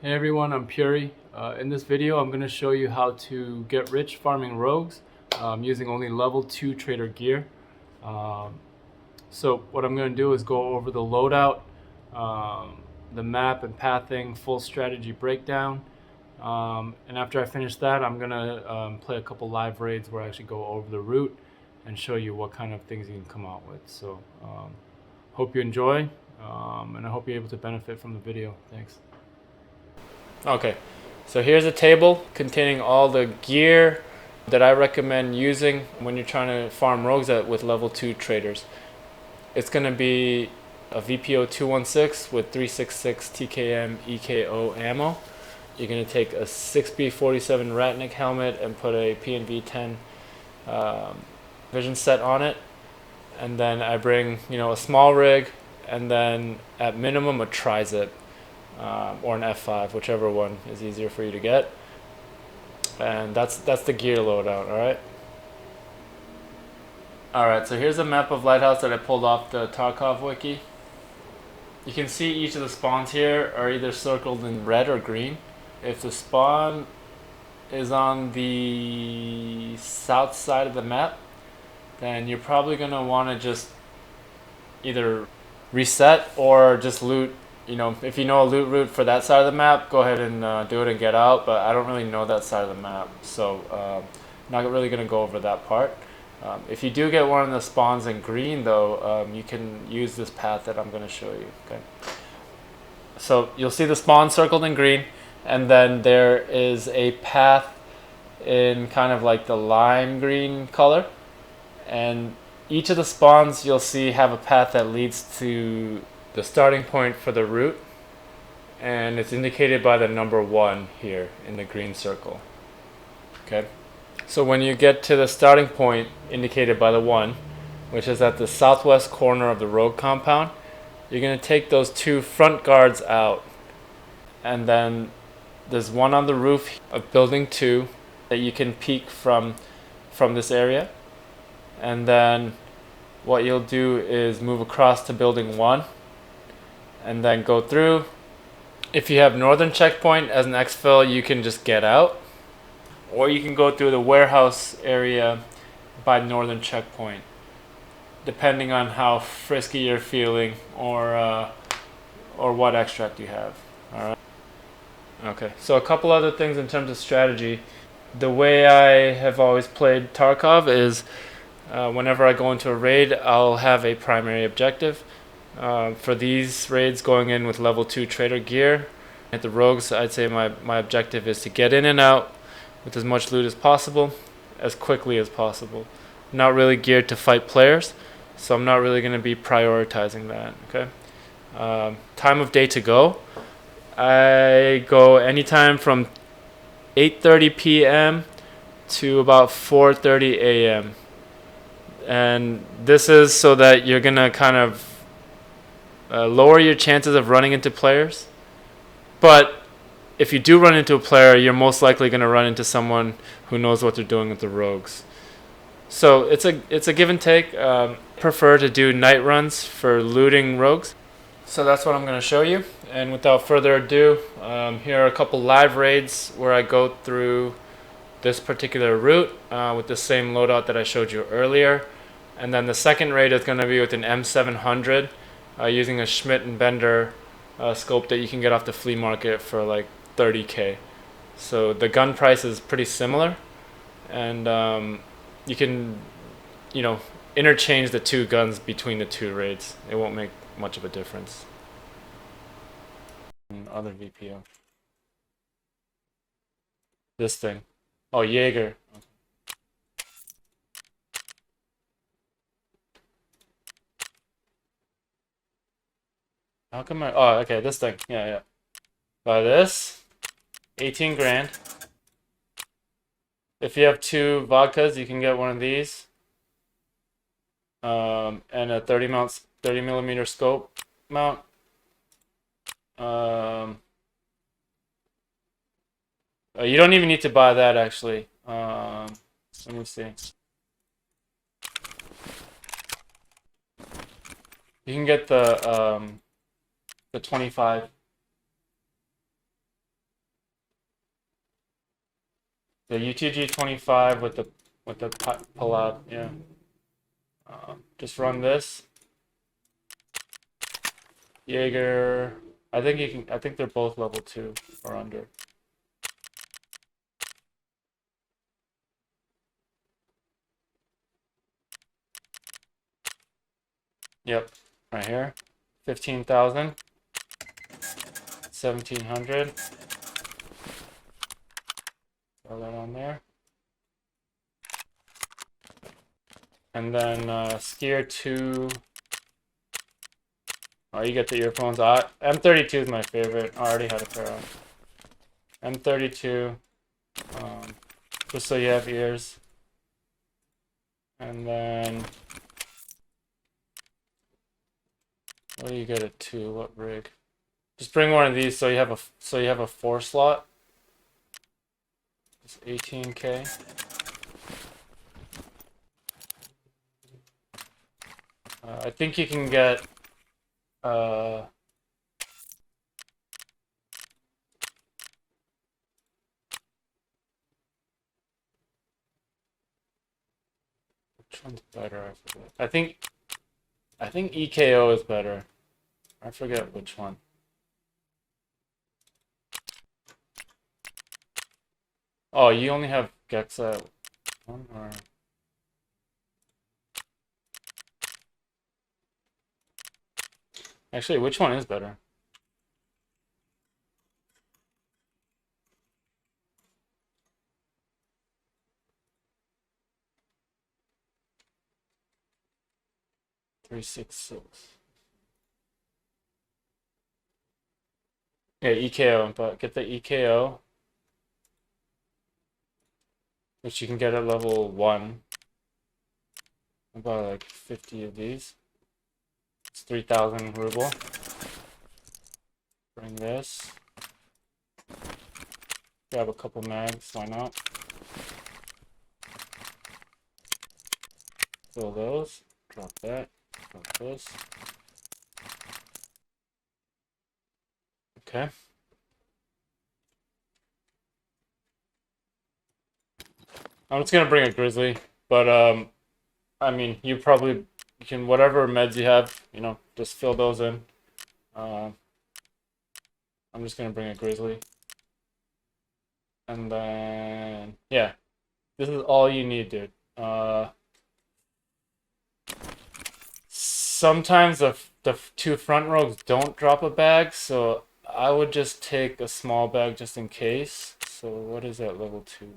Hey everyone, I'm pyuriii. In this video, I'm going to show you how to get rich farming rogues using only level 2 trader gear. So what I'm going to do is go over the loadout, the map and pathing, full strategy breakdown. And after I finish that, I'm going to play a couple live raids where I actually go over the route and show you what kind of things you can come out with. So hope you enjoy, and I hope you're able to benefit from the video. Thanks. Okay, so here's a table containing all the gear that I recommend using when you're trying to farm rogues with level 2 traders. It's going to be a VPO 216 with 366 TKM EKO ammo. You're going to take a 6B47 Ratnik helmet and put a PNV 10 vision set on it. And then I bring, a small rig, and then at minimum a tri-zip. Or an F5, whichever one is easier for you to get. And that's the gear loadout, alright? Alright, so here's a map of Lighthouse that I pulled off the Tarkov wiki. You can see each of the spawns here are either circled in red or green. If the spawn is on the south side of the map, then you're probably going to want to just either reset or just loot. If you know a loot route for that side of the map, go ahead and do it and get out, but I don't really know that side of the map, so not really going to go over that part. If you do get one of the spawns in green though, you can use this path that I'm going to show you. Okay. So you'll see the spawn circled in green, and then there is a path in kind of like the lime green color, and each of the spawns you'll see have a path that leads to the starting point for the route, and it's indicated by the number 1 here in the green circle. Okay, so when you get to the starting point indicated by the 1, which is at the southwest corner of the rogue compound, you're going to take those 2 front guards out, and then there's one on the roof of building 2 that you can peek from this area, and then what you'll do is move across to building 1 and then go through. If you have northern checkpoint as an exfil, you can just get out, or you can go through the warehouse area by northern checkpoint, depending on how frisky you're feeling or what extract you have. All right. Okay, so a couple other things in terms of strategy. The way I have always played Tarkov is whenever I go into a raid, I'll have a primary objective. For these raids, going in with level 2 trader gear, at the rogues, I'd say my objective is to get in and out with as much loot as possible, as quickly as possible. Not really geared to fight players, so I'm not really going to be prioritizing that. Okay. Time of day to go. I go anytime from 8:30 p.m. to about 4:30 a.m. And this is so that you're going to kind of lower your chances of running into players. But if you do run into a player, you're most likely going to run into someone who knows what they're doing with the rogues. So it's a give and take. Prefer to do night runs for looting rogues. So that's what I'm going to show you. And without further ado, here are a couple live raids where I go through this particular route with the same loadout that I showed you earlier. And then the second raid is going to be with an M700. Using a Schmidt and Bender scope that you can get off the flea market for like 30k. So the gun price is pretty similar, and you can interchange the 2 guns between the 2 raids. It won't make much of a difference. Other VPO. This thing. Oh, Jaeger. Okay. How come I... Oh, okay, this thing. Yeah. Buy this. 18 grand. If you have 2 vodkas, you can get one of these. And a 30 millimeter scope mount. You don't even need to buy that, actually. Let me see. You can get the 25 The UTG-25 with the pull out, yeah. Just run this. Jaeger. I think you can. I think they're both level 2 or under. Yep, right here. 15,000. 1,700. Throw that on there. And then skier 2. Oh, you get the earphones. M32 is my favorite. I already had a pair on. M32. Just so you have ears. And then what do you get at 2? What rig? Just bring one of these so you have a 4 slot. It's 18K. I think you can get which one's better? I forget. I think EKO is better. I forget which one. Oh, you only have Gexa one, or actually, which one is better? .366. Yeah, EKO, but get the EKO, which you can get at level 1. About like 50 of these. It's 3,000 ruble. Bring this. Grab a couple mags, why not? Fill those. Drop that. Drop this. Okay. I'm just gonna bring a grizzly, but I mean, you can, whatever meds you have, you know, just fill those in. I'm just gonna bring a grizzly, and then yeah, this is all you need, dude. Sometimes the 2 front rows don't drop a bag, so I would just take a small bag just in case. So what is that, level 2?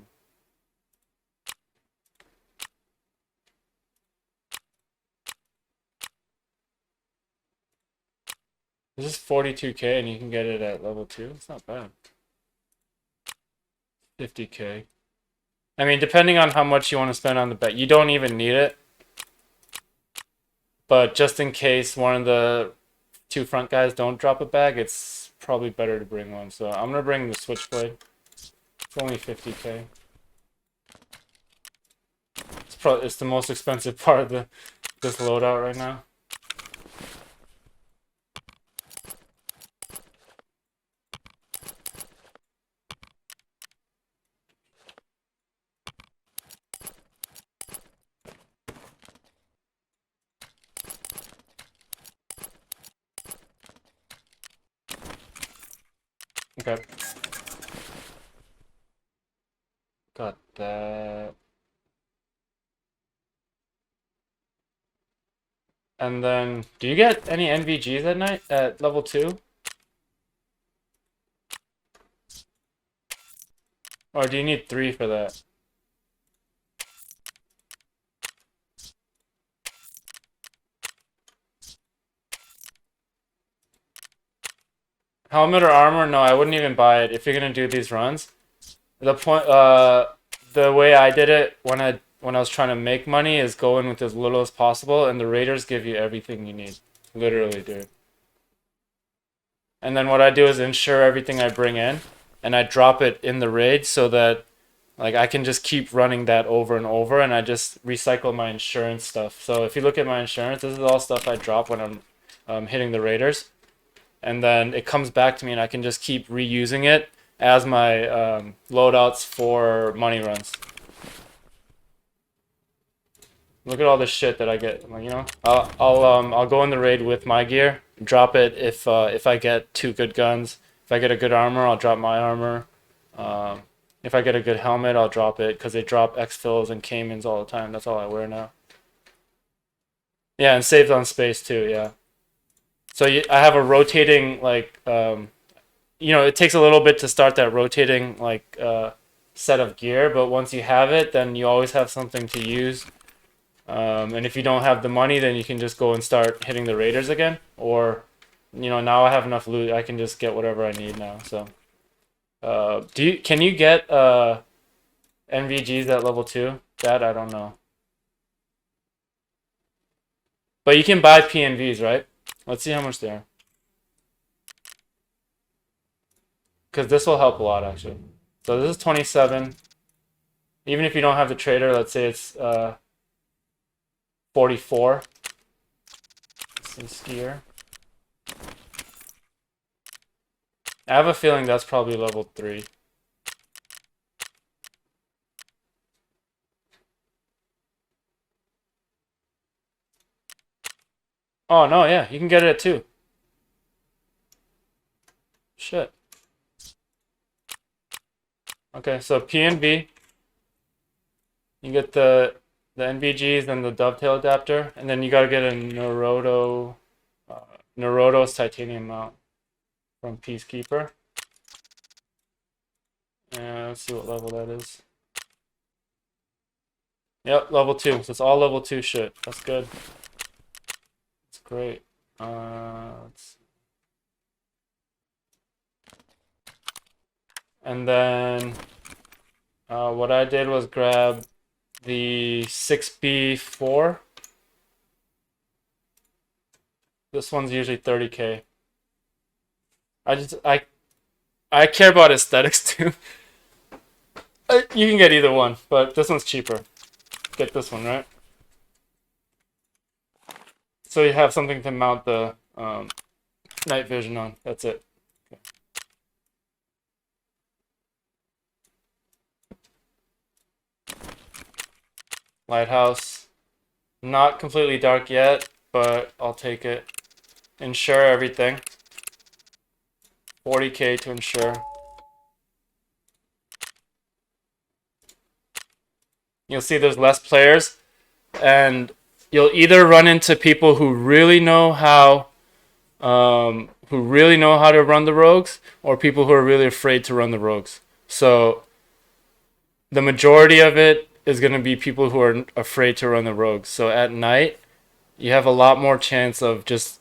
This is 42K and you can get it at level 2. It's not bad. 50K. I mean, depending on how much you want to spend on the bag, you don't even need it. But just in case one of the 2 front guys don't drop a bag, it's probably better to bring one. So I'm gonna bring the switchblade. It's only 50K. It's the most expensive part of this loadout right now. Okay. Got that. And then, do you get any NVGs at night at level 2? Or do you need 3 for that? Helmet or armor? No, I wouldn't even buy it if you're gonna do these runs. The way I did it when I was trying to make money is go in with as little as possible, and the raiders give you everything you need. Literally, dude. And then what I do is insure everything I bring in, and I drop it in the raid so that like I can just keep running that over and over, and I just recycle my insurance stuff. So if you look at my insurance, this is all stuff I drop when I'm hitting the raiders. And then it comes back to me and I can just keep reusing it as my loadouts for money runs. Look at all this shit that I get. Like, you know, I'll go in the raid with my gear, drop it if I get 2 good guns. If I get a good armor, I'll drop my armor. If I get a good helmet, I'll drop it because they drop exfils and caimans all the time. That's all I wear now. Yeah, and saves on space too. Yeah. So I have a rotating like you know, it takes a little bit to start that rotating like set of gear, but once you have it, then you always have something to use. And if you don't have the money, then you can just go and start hitting the raiders again. Or, you know, now I have enough loot, I can just get whatever I need now. So, can you get NVGs at level 2? That I don't know. But you can buy PNVs, right? Let's see how much they are. Because this will help a lot, actually. So this is 27. Even if you don't have the trader, let's say it's 44. This skier. I have a feeling that's probably level 3. Oh, no, yeah, you can get it at 2. Shit. Okay, so PNV. You get the NVGs and the dovetail adapter, and then you gotta get a Neurotos titanium mount from Peacekeeper. And let's see what level that is. Yep, level 2. So it's all level 2 shit. That's good. That's great. And then what I did was grab the 6B4. This one's usually 30k. I care about aesthetics too. You can get either one, but this one's cheaper. Get this one, right? So you have something to mount the night vision on. That's it. Okay. Lighthouse. Not completely dark yet, but I'll take it. Ensure everything. 40k to ensure. You'll see there's less players, and you'll either run into people who really know how to run the rogues, or people who are really afraid to run the rogues. So the majority of it is going to be people who are afraid to run the rogues. So at night, you have a lot more chance of just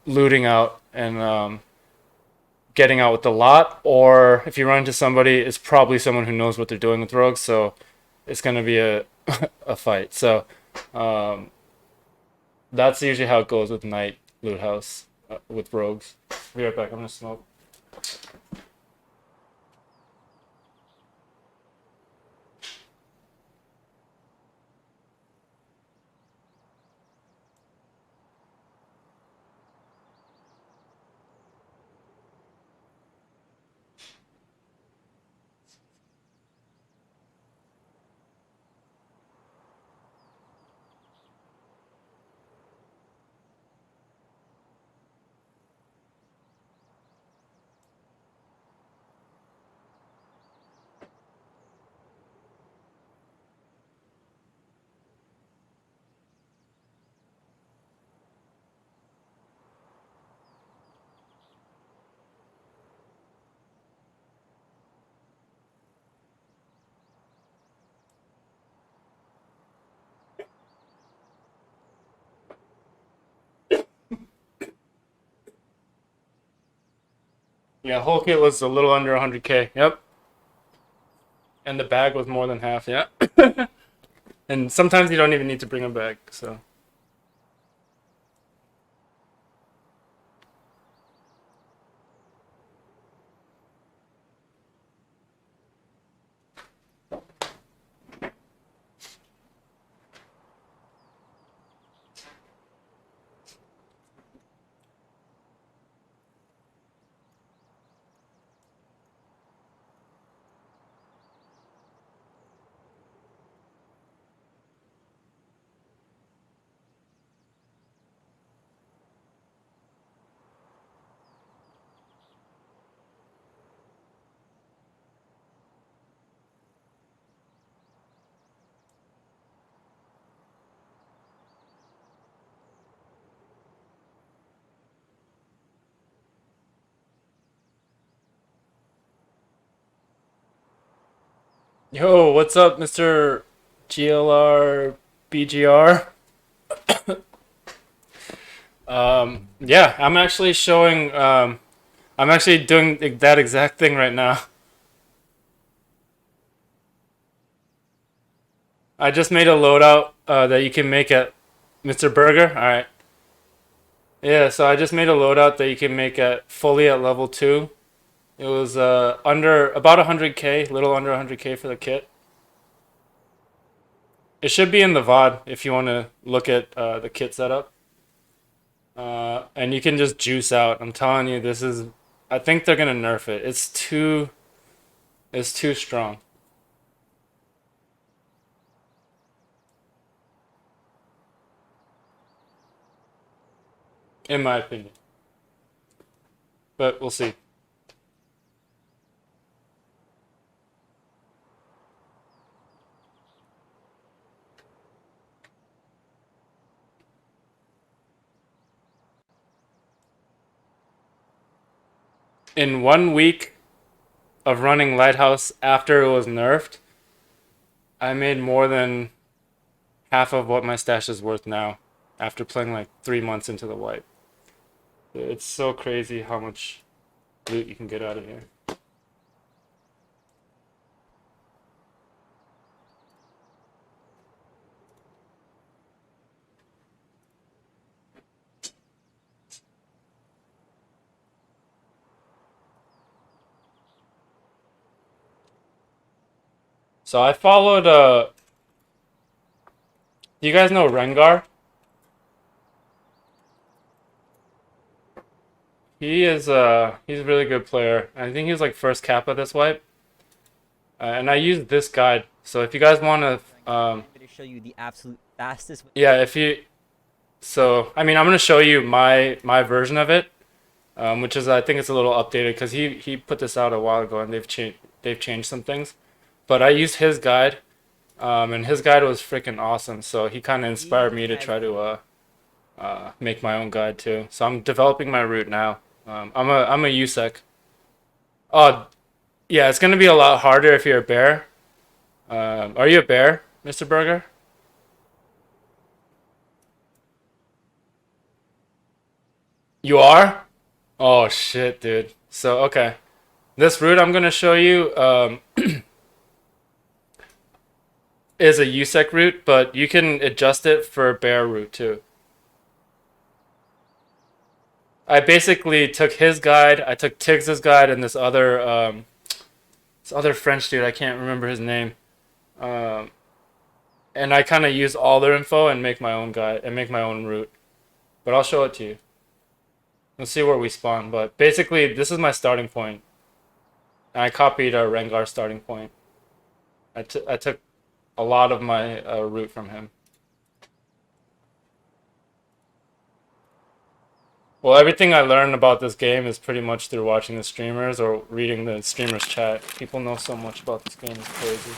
looting out and getting out with the lot. Or if you run into somebody, it's probably someone who knows what they're doing with rogues. So it's going to be a a fight. So that's usually how it goes with night loot house with rogues. Be right back. I'm gonna smoke. Yeah, whole kit was a little under 100k. Yep. And the bag was more than half. Yeah. And sometimes you don't even need to bring a bag. So. Yo, what's up, Mr. GLR BGR? Yeah, I'm actually showing, I'm actually doing that exact thing right now. I just made a loadout that you can make at Mr. Burger. Alright. Yeah, so I just made a loadout that you can make at fully at level 2. It was under about 100k, little under 100k for the kit. It should be in the VOD if you want to look at the kit setup. And you can just juice out. I'm telling you, this is. I think they're gonna nerf it. It's too. It's too strong. In my opinion. But we'll see. In 1 week of running Lighthouse after it was nerfed, I made more than half of what my stash is worth now after playing like 3 months into the wipe. It's so crazy how much loot you can get out of here. So I followed do you guys know Rengawr? He's a really good player. I think he was like first Kappa this wipe. And I used this guide. So if you guys want to I'm going to show you the absolute fastest way. yeah, if you so I mean I'm going to show you my version of it. Which is I think it's a little updated cuz he put this out a while ago and they've changed some things. But I used his guide. And his guide was freaking awesome. So he kind of inspired me to try to make my own guide too. So I'm developing my route now. I'm a USEC. Oh, yeah, it's gonna be a lot harder if you're a bear. Are you a bear, Mr. Burger? You are? Oh shit, dude. So okay, this route I'm gonna show you is a USEC route, but you can adjust it for a bear route too. I basically took his guide, I took Tiggs's guide, and this other French dude, I can't remember his name. Um, and I kind of use all their info and make my own guide and make my own route. But I'll show it to you. Let's see where we spawn. But basically, this is my starting point. And I copied a Rengawr starting point. I took a lot of my route from him. Well, everything I learned about this game is pretty much through watching the streamers or reading the streamers' chat. People know so much about this game, it's crazy.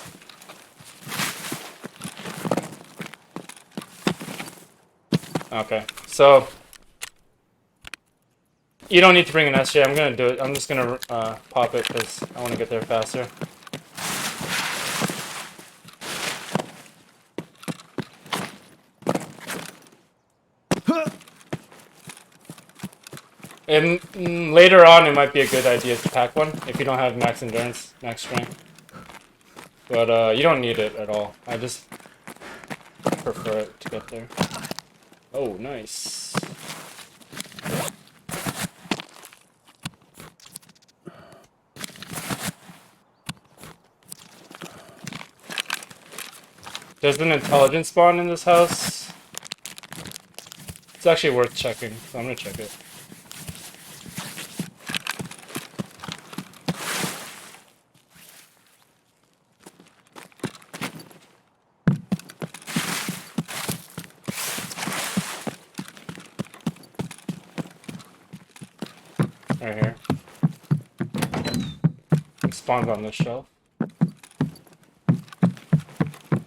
Okay, so you don't need to bring an SJ. I'm gonna do it. I'm just gonna pop it because I want to get there faster. And later on, it might be a good idea to pack one if you don't have max endurance, max strength. But you don't need it at all. I just prefer it to get there. Oh, nice. There's an intelligence spawn in this house. It's actually worth checking, so I'm gonna check it. Right here. It spawns on this shelf.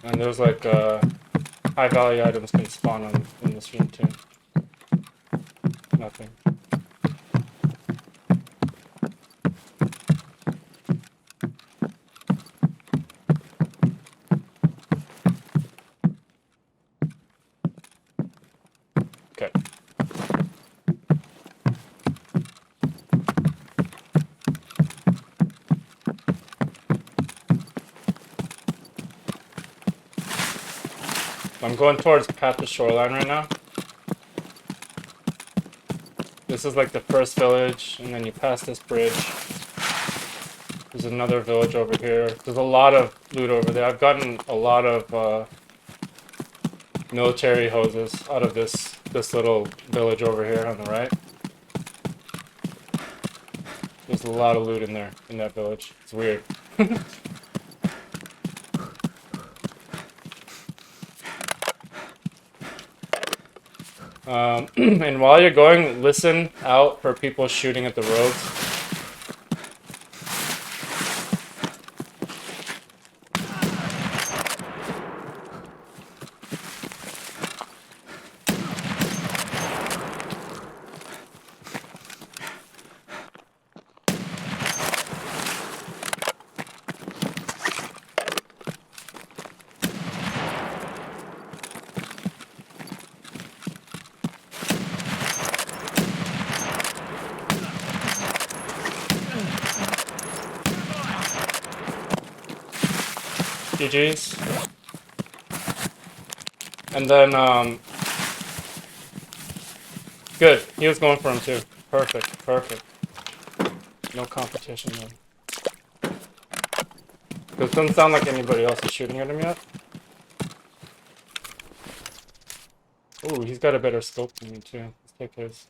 And there's like high value items can spawn in this room too. Nothing. I'm going towards Path to Shoreline right now. This is like the first village, and then you pass this bridge. There's another village over here. There's a lot of loot over there. I've gotten a lot of military hoses out of this little village over here on the right. There's a lot of loot in there, in that village. It's weird. And while you're going, listen out for people shooting at the roads. GG's. And then, good. He was going for him too. Perfect, perfect. No competition then. Because it doesn't sound like anybody else is shooting at him yet. Ooh, he's got a better scope than me too. Let's take his.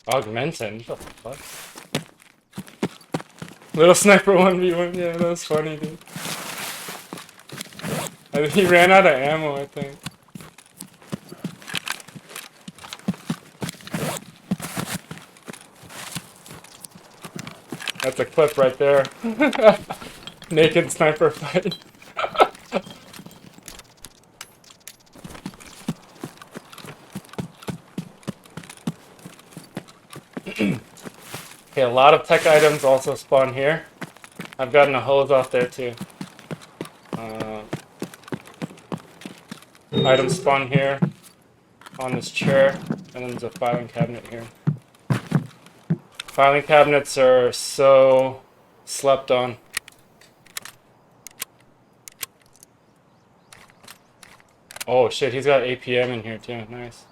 Augmented? What the fuck? Little sniper 1v1, yeah, that was funny, dude. He ran out of ammo, I think. That's a clip right there. Naked sniper fight. Okay, a lot of tech items also spawn here. I've gotten a hose off there too. Items spawn here on this chair, and then there's a filing cabinet here. Filing cabinets are so slept on. Oh shit, he's got APM in here too. Nice.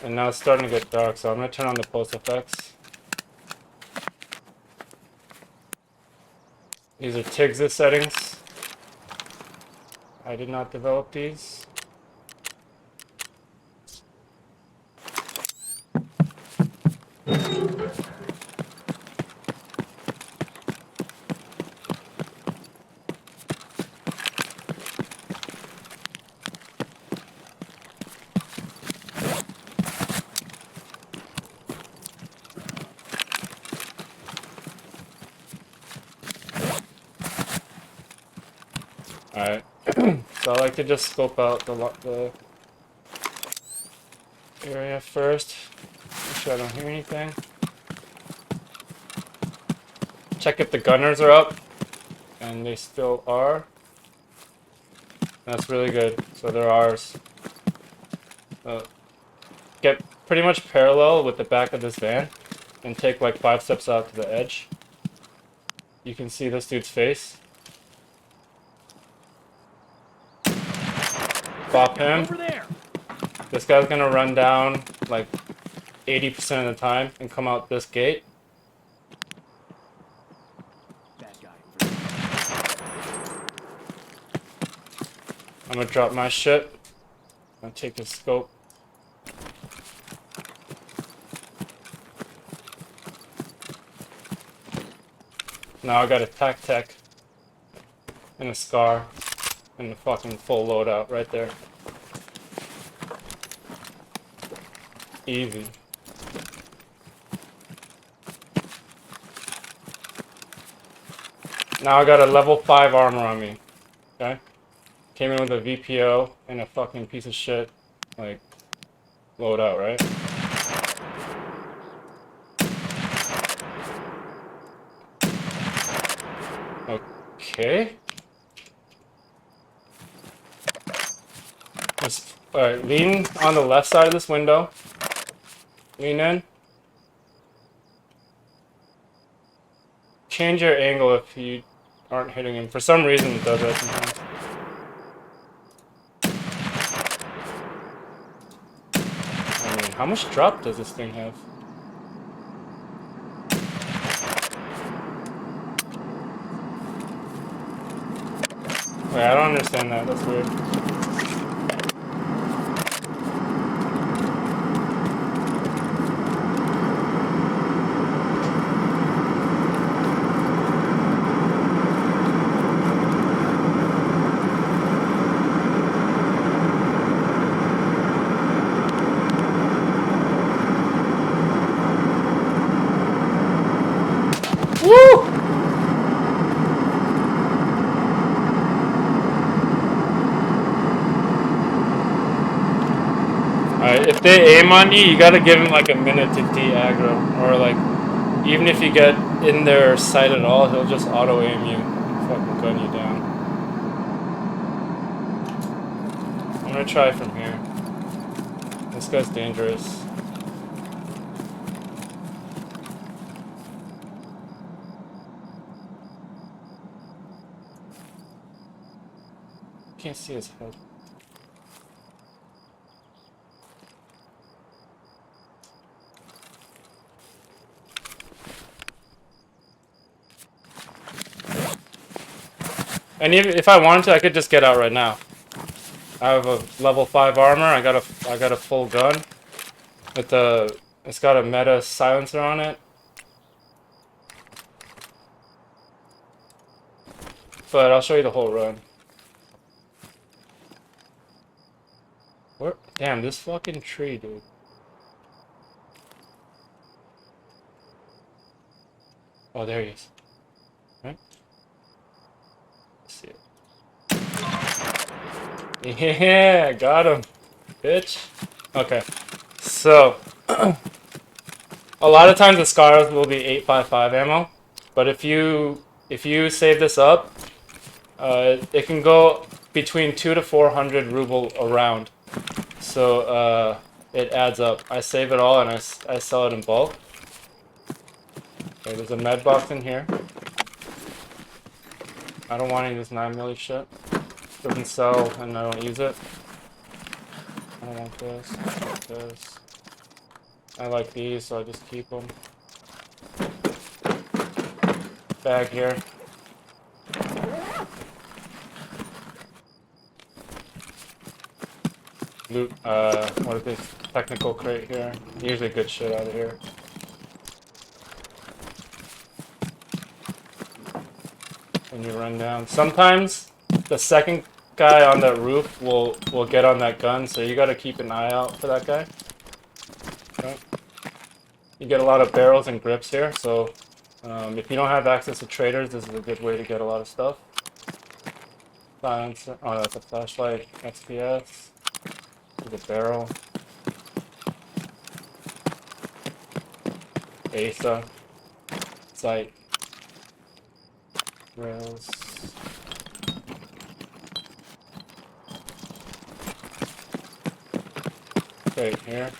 And now it's starting to get dark, so I'm going to turn on the post effects. These are TIGS settings. I did not develop these. Alright, so I like to just scope out the area first. Make sure I don't hear anything. Check if the gunners are up, and they still are. That's really good, so they're ours. Get pretty much parallel with the back of this van, and take like 5 steps out to the edge. You can see this dude's face. Bop him. This guy's gonna run down like 80% of the time and come out this gate. I'm gonna drop my shit. I'm gonna take the scope. Now I got a tech and a scar. And the fucking full loadout right there. Easy. Now I got a level 5 armor on me. Okay? Came in with a VPO and a fucking piece of shit, like, loadout, right? Alright, lean on the left side of this window. Lean in. Change your angle if you aren't hitting him. For some reason it does that sometimes. I mean, how much drop does this thing have? Wait, I don't understand that. That's weird. Woo! Alright, if they aim on you, you gotta give them like a minute to de-aggro. Or like, even if you get in their sight at all, he'll just auto-aim you and fucking gun you down. I'm gonna try from here. This guy's dangerous. Can't see his head. And even if I wanted to, I could just get out right now. I have a level 5 armor. I got a full gun. With it's got a meta silencer on it. But I'll show you the whole run. Where? Damn, this fucking tree, dude. Oh, there he is. Right? Let's see it. Yeah, got him, bitch. Okay, so a lot of times the scars will be 855 ammo, but if you save this up, it can go between 200 to 400 ruble a round. So it adds up. I save it all and I sell it in bulk. Okay, there's a med box in here. I don't want any of this 9mm shit. Doesn't sell and I don't use it. I don't want this. I don't want this. I like these, so I just keep them. Bag here. Loot, what is this? Technical crate here. Usually good shit out of here. When you run down. Sometimes the second guy on that roof will get on that gun, so you gotta keep an eye out for that guy. Okay. You get a lot of barrels and grips here, so if you don't have access to traders, this is a good way to get a lot of stuff. Silencer. Oh, that's a flashlight. XPS. There's a barrel. AESA. Sight. Rails. Okay, here.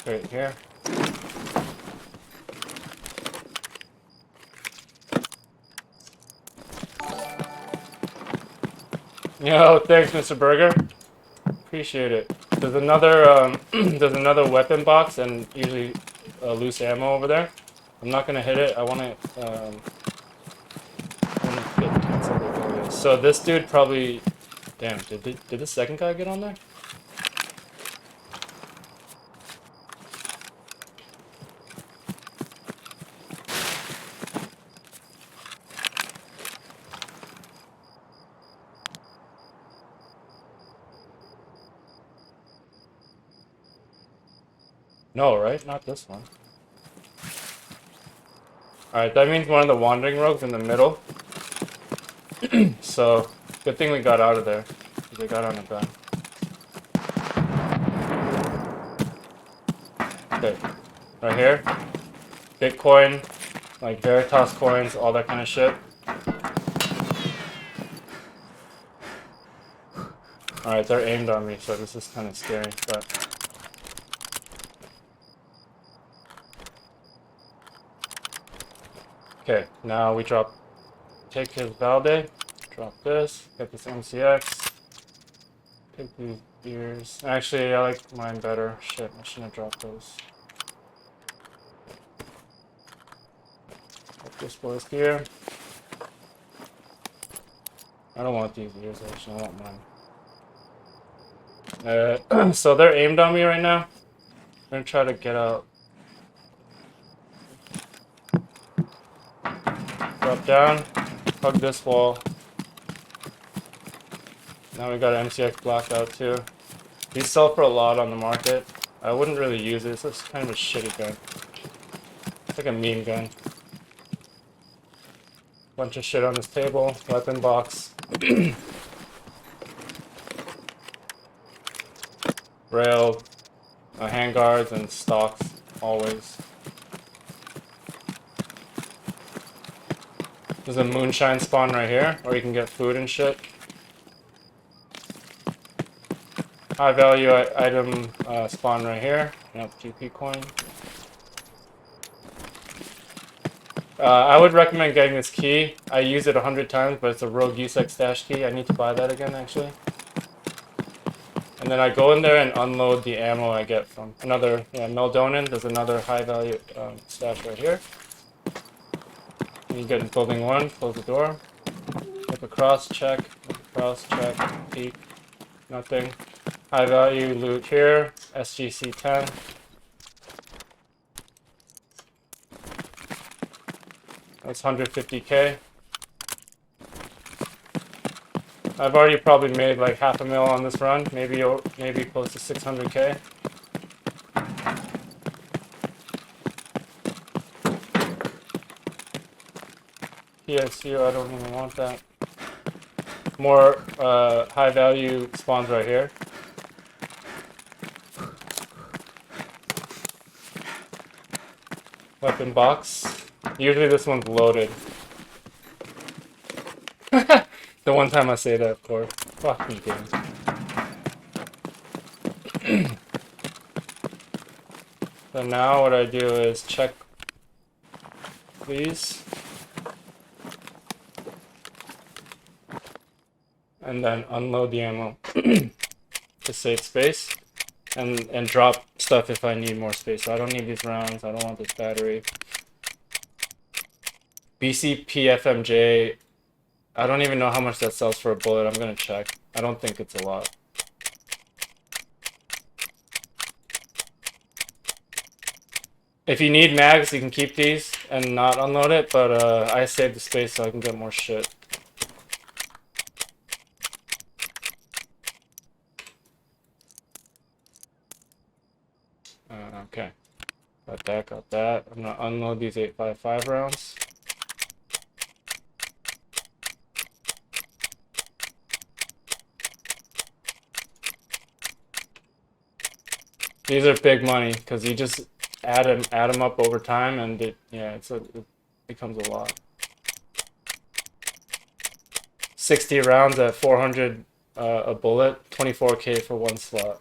Right here. Yo, thanks, Mr. Burger. Appreciate it. There's another there's another weapon box and usually loose ammo over there. I'm not gonna hit it. I want to get canceled. So this dude probably. Damn, did the second guy get on there? No, right? Not this one. Alright, that means one of the wandering rogues in the middle. So, good thing we got out of there. They got on a gun. Okay. Right here. Bitcoin. like Veritas coins, all that kind of shit. Alright, they're aimed on me, so this is kind of scary, but... Okay, now we take his Valde, drop this, get this MCX, take these ears. Actually, I like mine better. Shit, I shouldn't have dropped those. Put this boy's gear. I don't want these ears, actually, I want mine. So they're aimed on me right now. I'm gonna try to get out. Drop down, hug this wall. Now we got an MCX blackout too. These sell for a lot on the market. I wouldn't really use it. It's just kind of a shitty gun. It's like a meme gun. Bunch of shit on this table. Weapon box. Rail. Handguards and stocks. Always. There's a moonshine spawn right here, or you can get food and shit. High value item spawn right here. Yep, GP coin. I would recommend getting this key. I use it 100 times, but it's a rogue USEC stash key. I need to buy that again, actually. And then I go in there and unload the ammo I get from another, Meldonin. There's another high value stash right here. You get in building 1, close the door. Look across, check. Look across, check. Peek. Nothing. High value loot here. SGC 10. That's 150k. I've already probably made like half a mil on this run, maybe close to 600k. PSU, I don't even want that. More high value spawns right here. Weapon box. Usually this one's loaded. The one time I say that, of course. Fuck me, game. So now what I do is check these. And then unload the ammo to save space. And drop stuff if I need more space. So I don't need these rounds. I don't want this battery. BCPFMJ. I don't even know how much that sells for a bullet. I'm gonna check. I don't think it's a lot. If you need mags, you can keep these and not unload it, but I saved the space so I can get more shit. Okay. Got that. I'm gonna unload these 8.55 rounds. These are big money because you just add them up over time, and it becomes a lot. 60 rounds at 400 a bullet, 24k for one slot.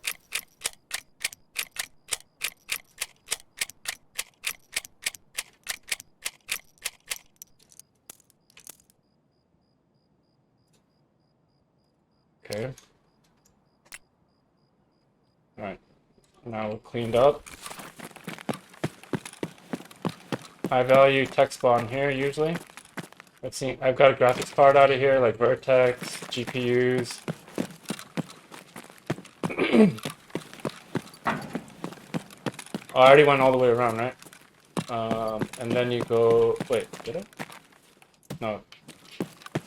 Okay. All right. Now we're cleaned up. High value tech spawn here usually. Let's see. I've got a graphics card out of here, like Vertex, GPUs. I already went all the way around, right? And then you go. Wait, did I? No.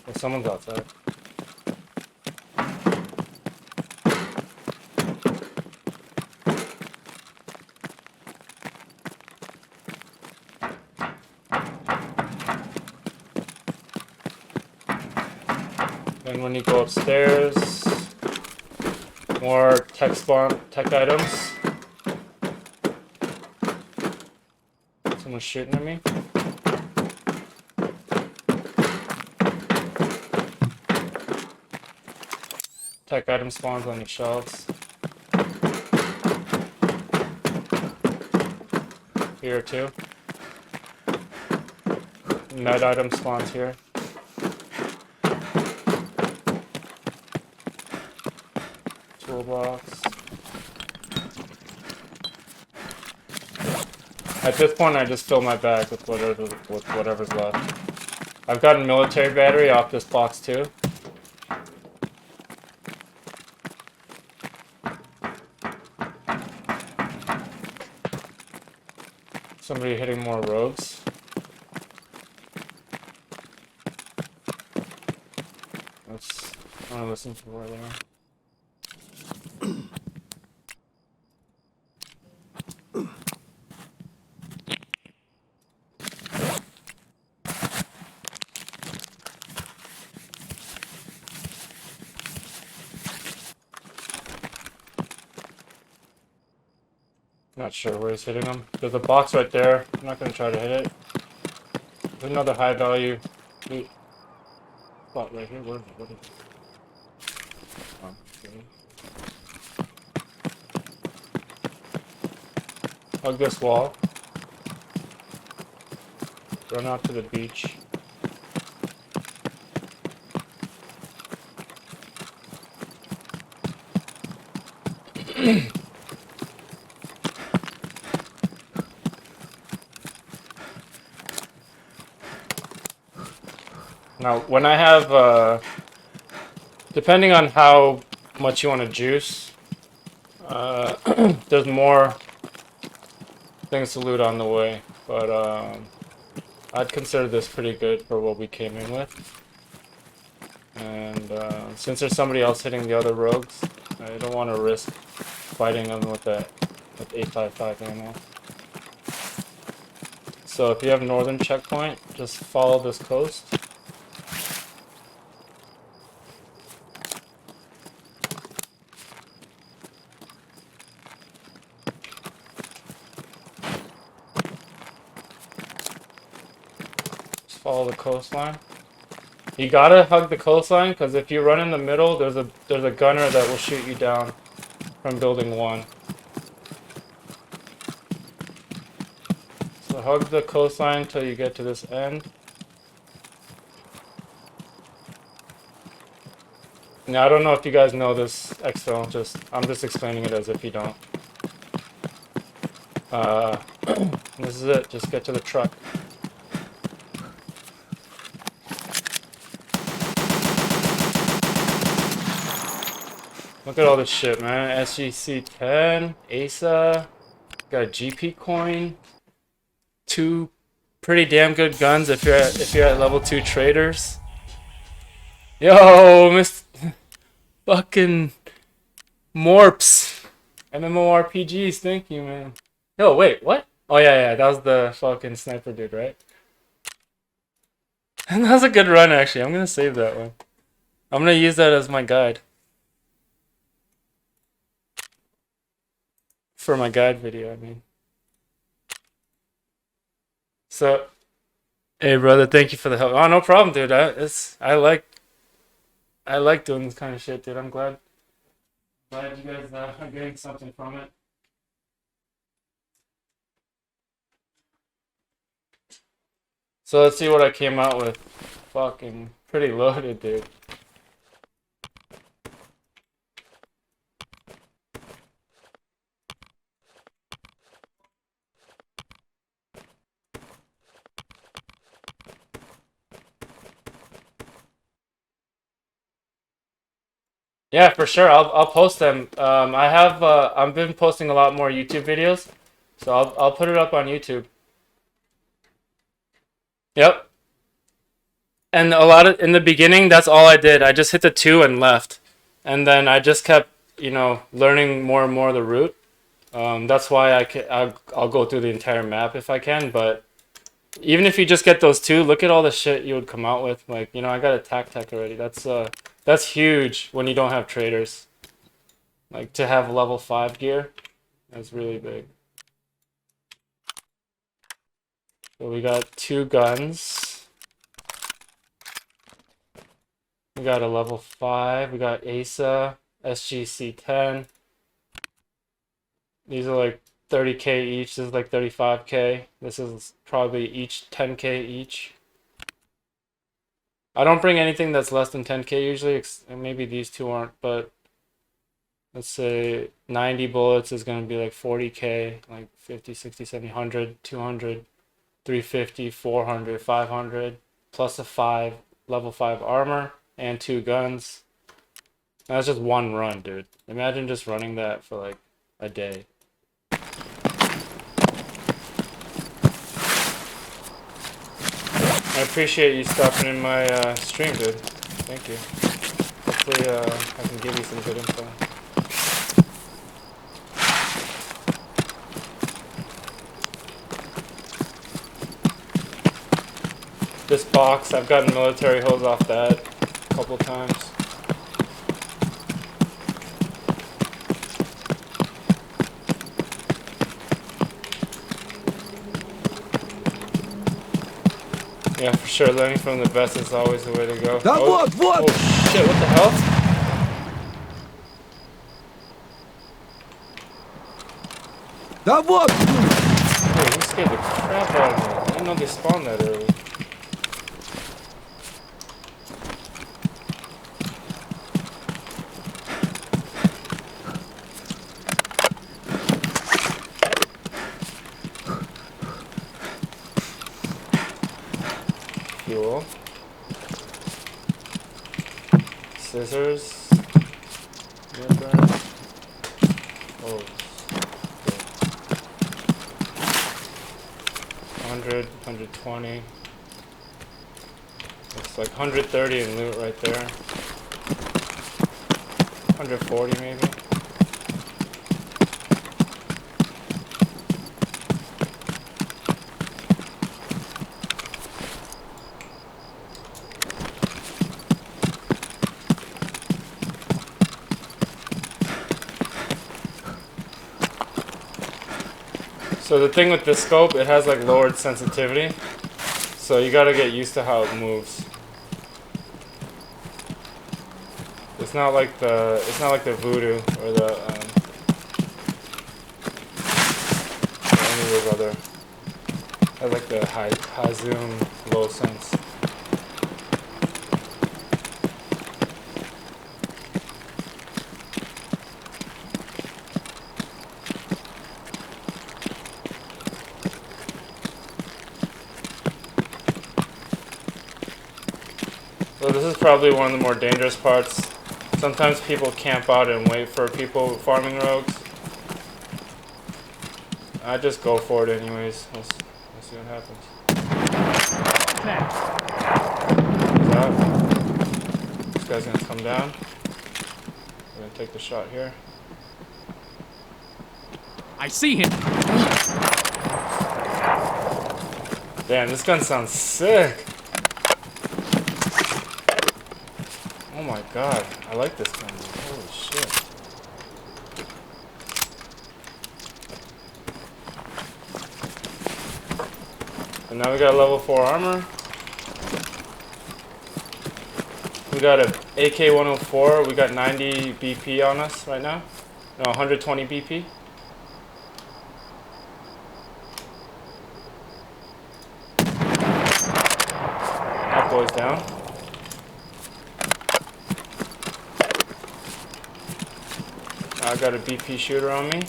Well, someone's outside. And when you go upstairs, more tech items. Someone's shooting at me. Tech item spawns on the shelves. Here too. Med item spawns here. Toolbox. At this point, I just fill my bag with whatever's left. I've gotten military battery off this box too. Somebody hitting more rogues. I want to listen to where they are. Not sure where he's hitting them. There's a box right there. I'm not going to try to hit it. There's another high value spot right here. What is it? Oh, okay. Hug this wall. Run out to the beach. Now, when I have, depending on how much you want to juice, there's more things to loot on the way, but I'd consider this pretty good for what we came in with. And since there's somebody else hitting the other rogues, I don't want to risk fighting them with 855 ammo. So if you have northern checkpoint, just follow this coast. Follow the coastline. You gotta hug the coastline because if you run in the middle, there's a gunner that will shoot you down from building 1. So hug the coastline until you get to this end. Now I don't know if you guys know this exfil. I'm just explaining it as if you don't. This is it. Just get to the truck. Look at all this shit, man. SGC 10, AESA, got a GP coin, 2 pretty damn good guns if you're at level 2 traders. Yo, Mr. fucking Morps, MMORPGs, thank you, man. Yo, wait, what? Oh yeah, that was the fucking sniper dude, right? And that was a good run, actually. I'm gonna save that one. I'm gonna use that as my guide. For my guide video, I mean. So, hey brother, thank you for the help. Oh, no problem, dude. I like doing this kind of shit, dude. I'm glad you guys are getting something from it. So let's see what I came out with. Fucking pretty loaded, dude. Yeah, for sure. I'll post them. I've been posting a lot more YouTube videos, so I'll put it up on YouTube. Yep. And in the beginning, that's all I did. I just hit the 2 and left, and then I just kept, learning more and more of the route. That's why I'll go through the entire map if I can. But even if you just get those 2, look at all the shit you would come out with. Like, I got a tech already. That's huge when you don't have traders. Like, to have level 5 gear, that's really big. So we got 2 guns. We got a level 5. We got AESA. SGC10. These are like 30K each. This is like 35K. This is probably each 10K each. I don't bring anything that's less than 10K usually. Maybe these two aren't, but let's say 90 bullets is going to be like 40K, like 50, 60, 70, 100, 200, 350, 400, 500, plus a level 5 armor and 2 guns. That's just one run, dude. Imagine just running that for like a day. I appreciate you stopping in my stream, dude. Thank you. Hopefully I can give you some good info. This box, I've gotten military hose off that a couple times. Yeah, for sure. Learning from the best is always the way to go. Oh shit, what the hell? Oh, you scared the crap out of me. I didn't know they spawned that early. Fuel. Scissors. Oh. 100, 120. Looks like 130 in loot right there. 140 maybe. So the thing with this scope, it has like lowered sensitivity, so you gotta get used to how it moves. It's not like the Voodoo or the any of those other. I like the high zoom, low sense. So this is probably one of the more dangerous parts. Sometimes people camp out and wait for people farming rogues. I just go for it anyways. We'll see what happens. What's that? This guy's gonna come down. We're gonna take the shot here. I see him. Damn, this gun sounds sick. Oh my god, I like this gun. Holy shit. And now we got level 4 armor. We got a AK-104. We got 90 BP on us right now. No, 120 BP. That boy's down. I got a BP shooter on me.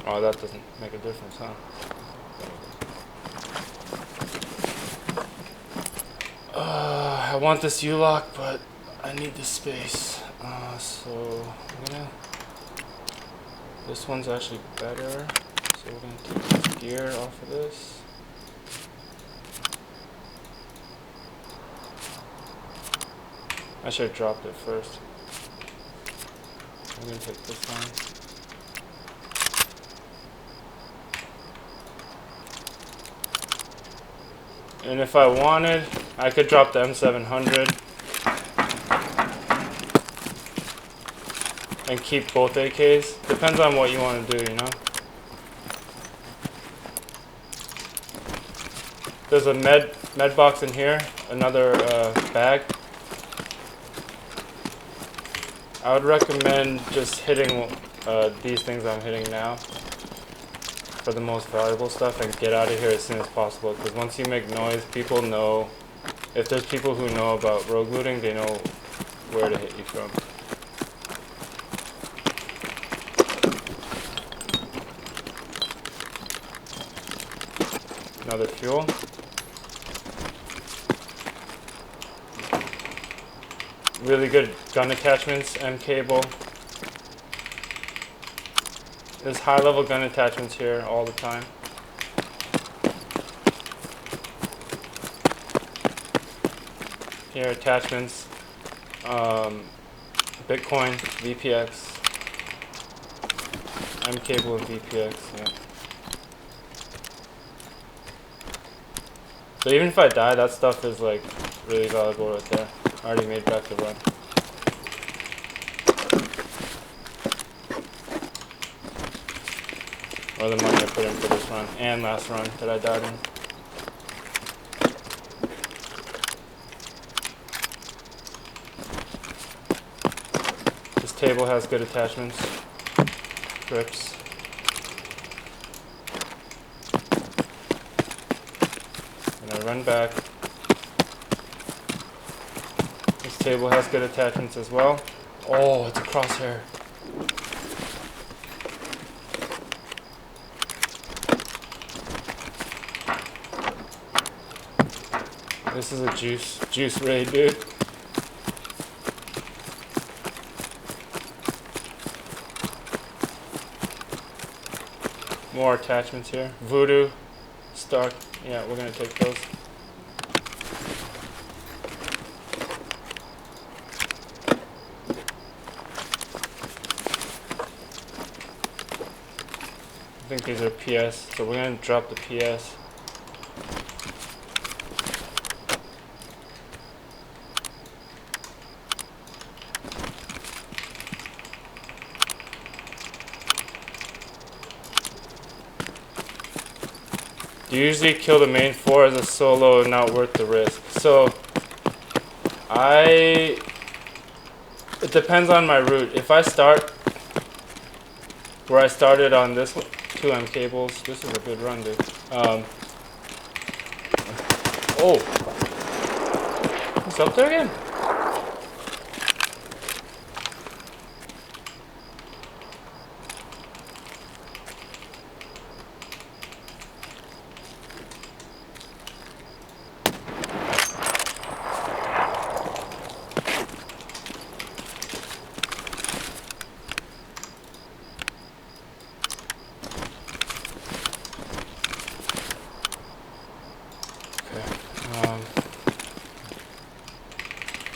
Oh, that doesn't make a difference, huh? I want this U-lock, but I need the space. So I'm gonna... This one's actually better, so we're going to take this gear off of this. I should have dropped it first. I'm going to take this one. And if I wanted, I could drop the M700. and keep both AKs. Depends on what you want to do, you know. There's a med box in here, another bag. I would recommend just hitting these things I'm hitting now for the most valuable stuff and get out of here as soon as possible, because once you make noise, people know. If there's people who know about rogue looting, they know where to hit you from. Another fuel. Really good gun attachments and cable. There's high level gun attachments here all the time. Here attachments, Bitcoin, VPX, M cable and VPX, yeah. So even if I die, that stuff is like really valuable right there. I already made back the run. Or the money I put in for this run and last run that I died in. This table has good attachments, grips. And I run back. This table has good attachments as well. Oh, it's a crosshair. This is a juice raid, dude. More attachments here. Voodoo, Stark. Yeah, we're gonna take those. I think these are PS, so we're gonna drop the PS. You usually kill the main 4 as a solo, not worth the risk. So, it depends on my route. If I start where I started on this one, 2M cables, this is a good run, dude. Oh! It's up there again?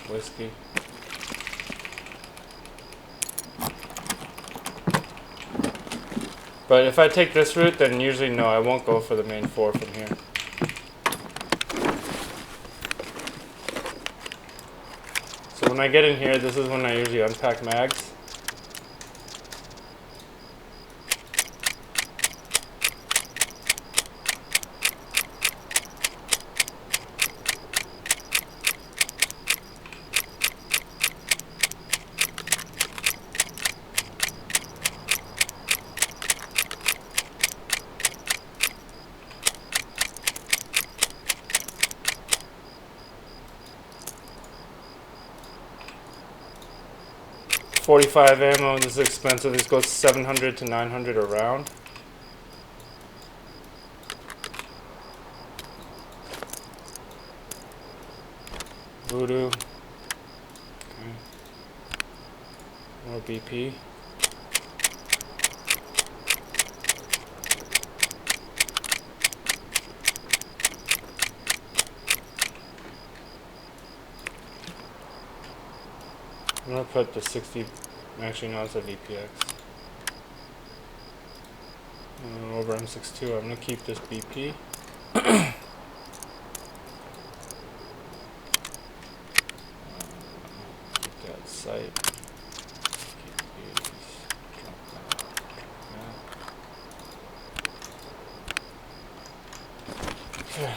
Whiskey. But if I take this route, then usually no, I won't go for the main 4 from here. So when I get in here, this is when I usually unpack mags. .45 ammo, this is expensive. This goes 700 to 900 a round. Voodoo. Okay. More BP. I'm gonna put the 60, actually no, it's a VPX. Over M62, I'm gonna keep this BP. Keep that sight. Keep Okay.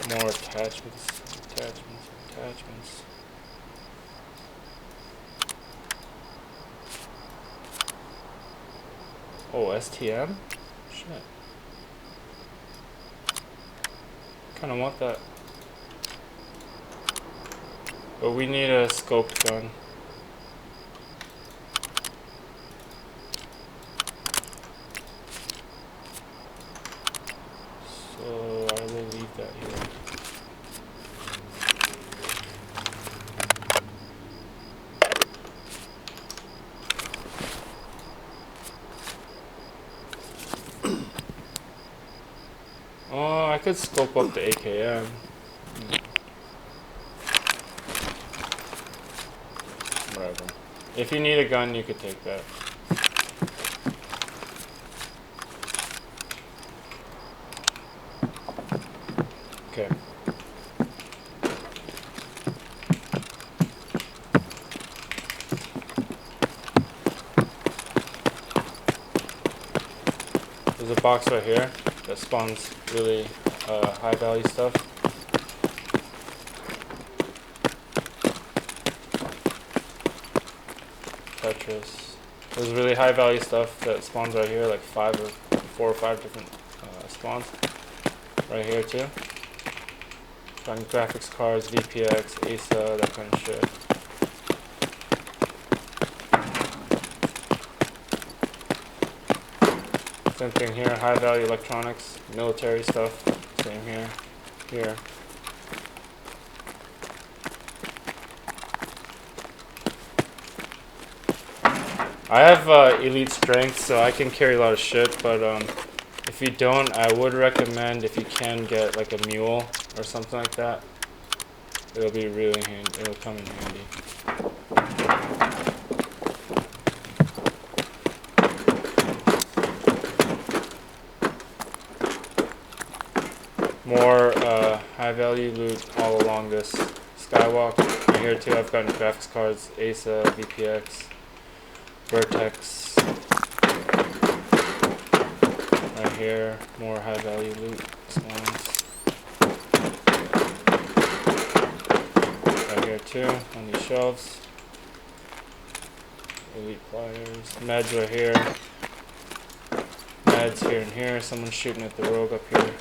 More attachments. Oh, STM? Shit. Kinda want that. But we need a scope gun. So I will leave that here. Oh, I could scope up the AKM. Whatever. If you need a gun, you could take that. Okay. There's a box right here that spawns really high value stuff. Tetris. There's really high value stuff that spawns right here, like 4 or 5 different spawns. Right here too. Got graphics cards, VPX, AESA, that kind of shit. Same thing here, high value electronics, military stuff. Same here. Here. I have elite strength, so I can carry a lot of shit, but if you don't, I would recommend, if you can, get like a mule or something like that. It'll be really handy. It'll come in handy. More high value loot all along this skywalk. Right here too, I've gotten graphics cards, AESA, VPX, Vertex. Right here, more high value loot spawns. Right here too, on these shelves. Elite pliers. Meds right here. Meds here and here. Someone's shooting at the rogue up here.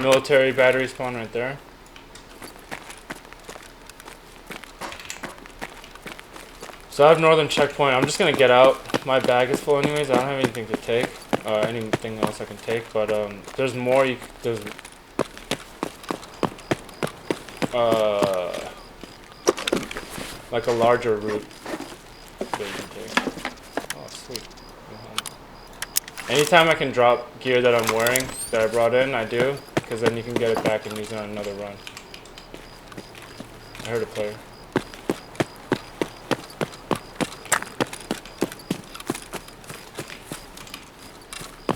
Military battery spawn right there. So I have northern checkpoint. I'm just gonna get out. My bag is full anyways. I don't have anything to take. Anything else I can take. But there's more. There's like a larger route that you can take. Oh, sweet. Anytime I can drop gear that I'm wearing that I brought in, I do. Because then you can get it back and use it on another run. I heard a player.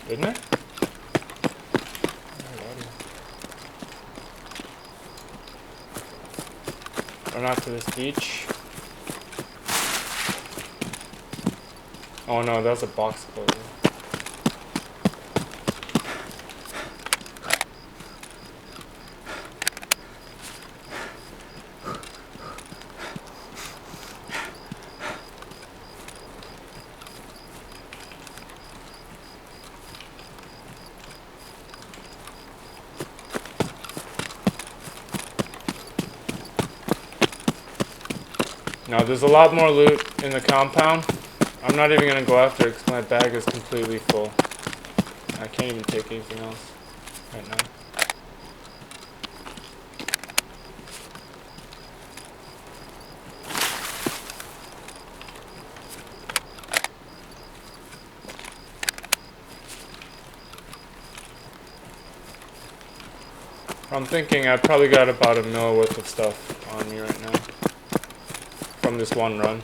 Didn't it? Run out to this beach. Oh no, that was a box closure. Now there's a lot more loot in the compound. I'm not even going to go after it because my bag is completely full. I can't even take anything else right now. I'm thinking I probably got about $1 mil worth of stuff on me right now from this one run.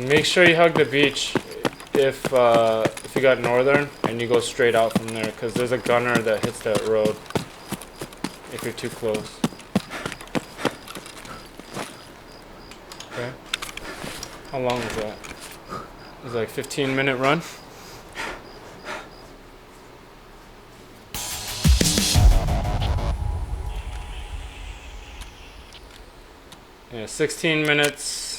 Make sure you hug the beach if you got northern and you go straight out from there, because there's a gunner that hits that road if you're too close. Okay. How long was that? It was like 15-minute run. Yeah, 16 minutes.